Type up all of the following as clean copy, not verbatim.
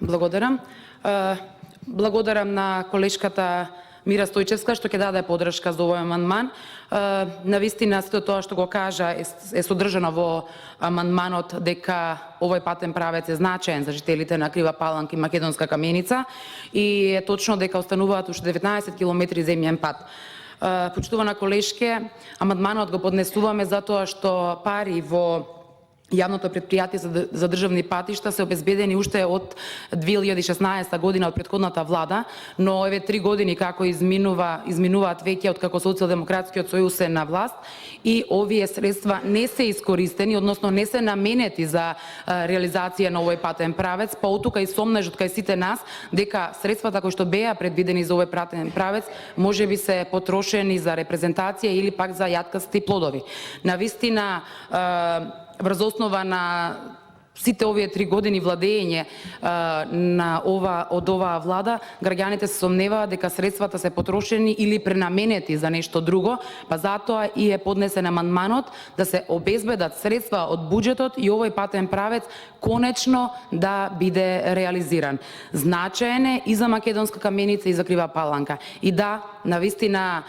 Благодарам. Благодарам на колешката Мира Стојчевска што ќе даде поддршка за овој амандман. Навистина сето тоа што го кажа е содржано во амандманот дека овој патен правец е значаен за жителите на Крива Паланка и Македонска Каменица и е точно дека остануваат уште 19 километри земјен пат. Почитувана колешке, амандманот го поднесуваме затоа што пари во Јавното претпријатие за државни патишта се обезбедени уште од 2016 година од претходната влада, но еве 3 години како изминуваат веќе од како Социјалдемократскиот сојуз е на власт и овие средства не се искористени, односно не се наменети за реализација на овој патен правец, па оттука и сомнежот кај сите нас дека средствата кои што беа предвидени за овој патен правец можеби се потрошени за репрезентација или пак за јаткасти плодови. Навистина врз основа на сите овие 3 години владење од оваа влада, граѓаните се сомневаат дека средствата се потрошени или пренаменети за нешто друго, па затоа и е поднесен амандманот да се обезбедат средства од буџетот и овој патен правец конечно да биде реализиран. Значаен е и за Македонска Каменица и за Крива Паланка. И да, навистина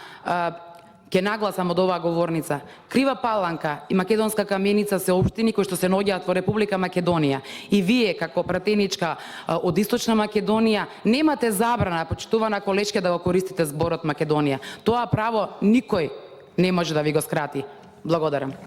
ќе нагласам од оваа говорница. Крива Паланка и Македонска Каменица се општини кои што се наоѓаат во Република Македонија. И вие, како пратеничка од Источна Македонија, немате забрана, почитувана колешке, да го користите зборот Македонија. Тоа право никој не може да ви го скрати. Благодарам.